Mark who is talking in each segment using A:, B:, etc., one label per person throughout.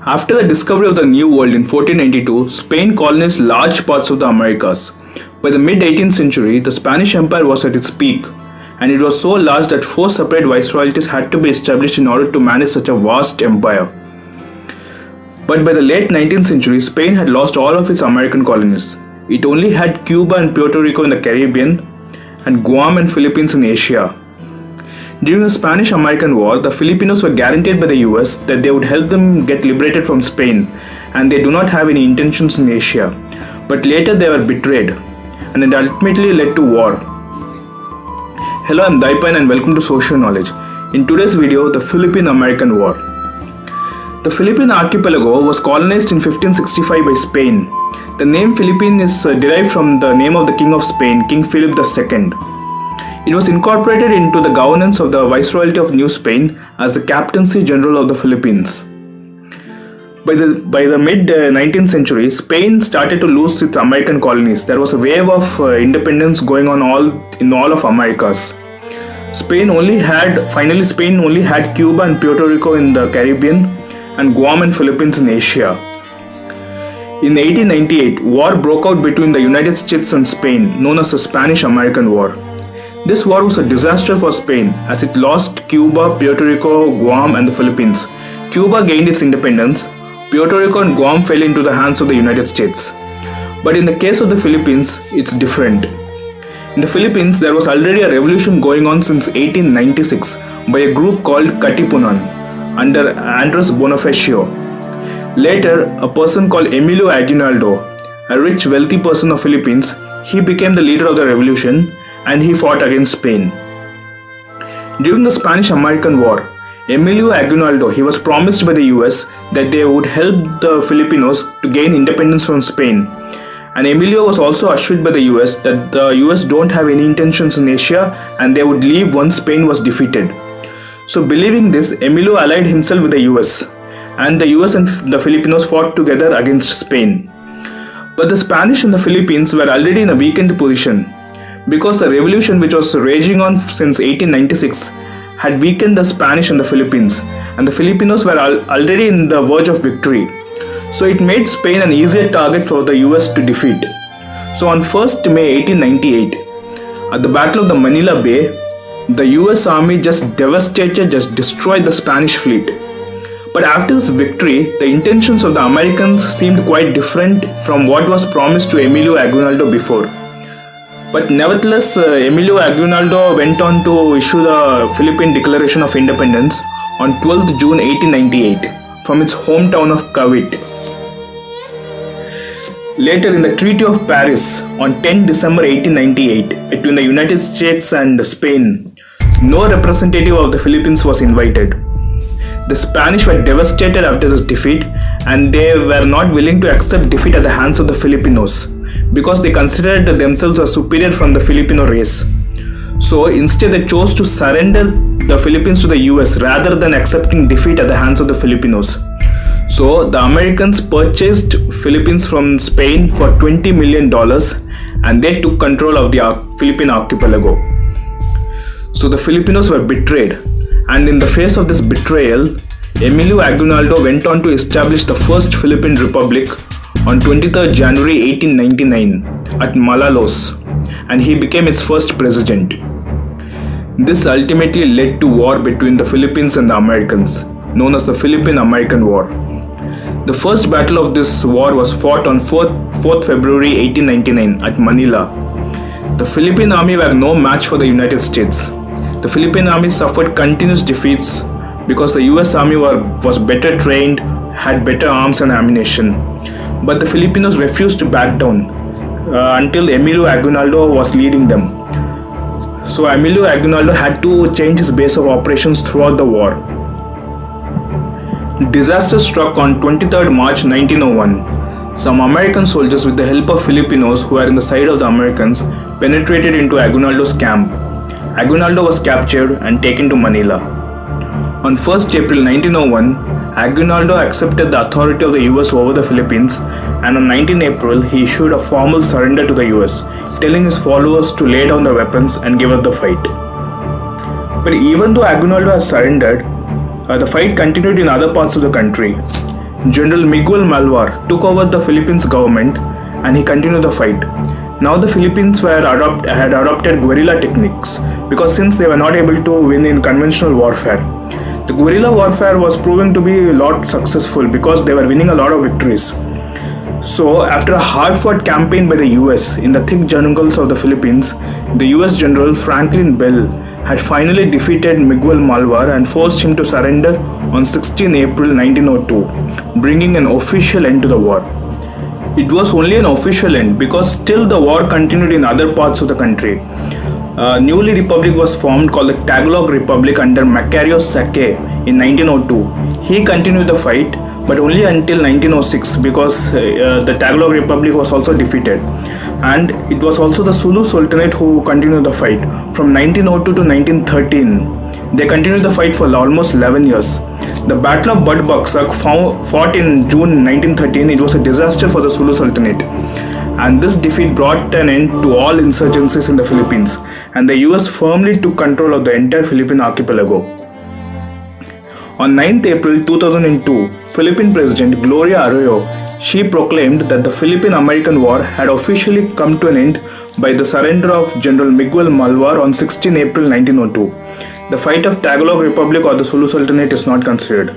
A: After the discovery of the New World in 1492, Spain colonized large parts of the Americas. By the mid-18th century, the Spanish Empire was at its peak, and it was so large that 4 separate viceroyalties had to be established in order to manage such a vast empire. But by the late 19th century, Spain had lost all of its American colonies. It only had Cuba and Puerto Rico in the Caribbean, and Guam and Philippines in Asia. During the Spanish-American War, the Filipinos were guaranteed by the US that they would help them get liberated from Spain, and they do not have any intentions in Asia. But later they were betrayed, and it ultimately led to war. Hello, I'm Daipan and welcome to Social Knowledge. In today's video, the Philippine-American War. The Philippine archipelago was colonized in 1565 by Spain. The name Philippine is derived from the name of the King of Spain, King Philip II. It was incorporated into the governance of the Viceroyalty of New Spain as the Captaincy General of the Philippines. By the mid-19th century, Spain started to lose its American colonies. There was a wave of independence going on in all of Americas. Spain only had Cuba and Puerto Rico in the Caribbean and Guam and Philippines in Asia. In 1898, war broke out between the United States and Spain, known as the Spanish-American War. This war was a disaster for Spain as it lost Cuba, Puerto Rico, Guam and the Philippines. Cuba gained its independence. Puerto Rico and Guam fell into the hands of the United States. But in the case of the Philippines, it's different. In the Philippines, there was already a revolution going on since 1896 by a group called Katipunan under Andres Bonaficio. Later, a person called Emilio Aguinaldo, a rich, wealthy person of Philippines, he became the leader of the revolution and he fought against Spain. During the Spanish-American War, Emilio Aguinaldo, he was promised by the US that they would help the Filipinos to gain independence from Spain. And Emilio was also assured by the US that the US don't have any intentions in Asia and they would leave once Spain was defeated. So believing this, Emilio allied himself with the US, and the US and the Filipinos fought together against Spain. But the Spanish and the Philippines were already in a weakened position, because the revolution which was raging on since 1896 had weakened the Spanish and the Philippines, and the Filipinos were already in the verge of victory. So it made Spain an easier target for the US to defeat. So on 1st May 1898, at the Battle of the Manila Bay, the US Army just destroyed the Spanish fleet. But after this victory, the intentions of the Americans seemed quite different from what was promised to Emilio Aguinaldo before. But nevertheless, Emilio Aguinaldo went on to issue the Philippine Declaration of Independence on 12th June 1898 from its hometown of Cavite. Later, in the Treaty of Paris on 10 December 1898 between the United States and Spain, no representative of the Philippines was invited. The Spanish were devastated after this defeat, and they were not willing to accept defeat at the hands of the Filipinos because they considered themselves as superior from the Filipino race. So instead they chose to surrender the Philippines to the US rather than accepting defeat at the hands of the Filipinos. So the Americans purchased Philippines from Spain for $20 million and they took control of the Philippine archipelago. So the Filipinos were betrayed, and in the face of this betrayal, Emilio Aguinaldo went on to establish the first Philippine Republic on 23rd January 1899 at Malolos, and he became its first president. This ultimately led to war between the Philippines and the Americans, known as the Philippine-American War. The first battle of this war was fought on 4th February 1899 at Manila. The Philippine army were no match for the United States. The Philippine army suffered continuous defeats because the US army was better trained, had better arms and ammunition. But the Filipinos refused to back down until Emilio Aguinaldo was leading them. So Emilio Aguinaldo had to change his base of operations throughout the war. Disaster struck on 23rd March 1901. Some American soldiers, with the help of Filipinos who were in the side of the Americans, penetrated into Aguinaldo's camp. Aguinaldo was captured and taken to Manila. On 1st April 1901, Aguinaldo accepted the authority of the US over the Philippines, and on 19 April he issued a formal surrender to the US, telling his followers to lay down their weapons and give up the fight. But even though Aguinaldo has surrendered, the fight continued in other parts of the country. General Miguel Malvar took over the Philippines government and he continued the fight. Now the Philippines had adopted guerrilla techniques because since they were not able to win in conventional warfare, the guerrilla warfare was proving to be a lot successful because they were winning a lot of victories. So after a hard-fought campaign by the US in the thick jungles of the Philippines, the US General Franklin Bell had finally defeated Miguel Malvar and forced him to surrender on 16 April 1902, bringing an official end to the war. It was only an official end because still the war continued in other parts of the country. A newly republic was formed called the Tagalog Republic under Macario Sake in 1902. He continued the fight but only until 1906 because the Tagalog Republic was also defeated, and it was also the Sulu Sultanate who continued the fight from 1902 to 1913. They continued the fight for almost 11 years. The Battle of Bud Baksak fought in June 1913. It was a disaster for the Sulu Sultanate, and this defeat brought an end to all insurgencies in the Philippines, and the US firmly took control of the entire Philippine archipelago. On 9th April 2002, Philippine President Gloria Arroyo, she proclaimed that the Philippine-American War had officially come to an end by the surrender of General Miguel Malvar on 16 April 1902. The fight of Tagalog Republic or the Sulu Sultanate is not considered.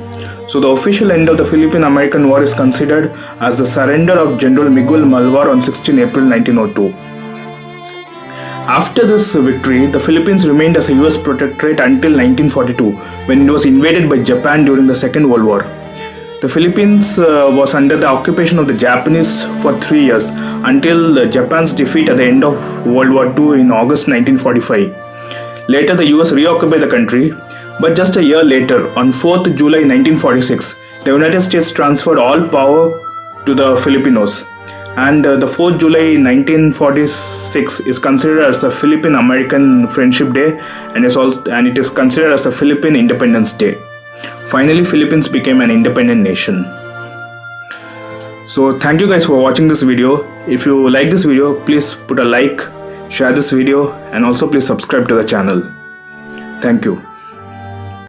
A: So the official end of the Philippine-American War is considered as the surrender of General Miguel Malvar on 16 April 1902. After this victory, the Philippines remained as a US protectorate until 1942, when it was invaded by Japan during the Second World War. The Philippines was under the occupation of the Japanese for 3 years until Japan's defeat at the end of World War II in August 1945. Later, the US reoccupied the country, but just a year later, on 4th July 1946, the United States transferred all power to the Filipinos. And the 4th July 1946 is considered as the Philippine-American Friendship Day, and it is considered as the Philippine Independence Day. Finally, Philippines became an independent nation. So thank you guys for watching this video. If you like this video, please put a like, share this video, and also please subscribe to the channel. Thank you.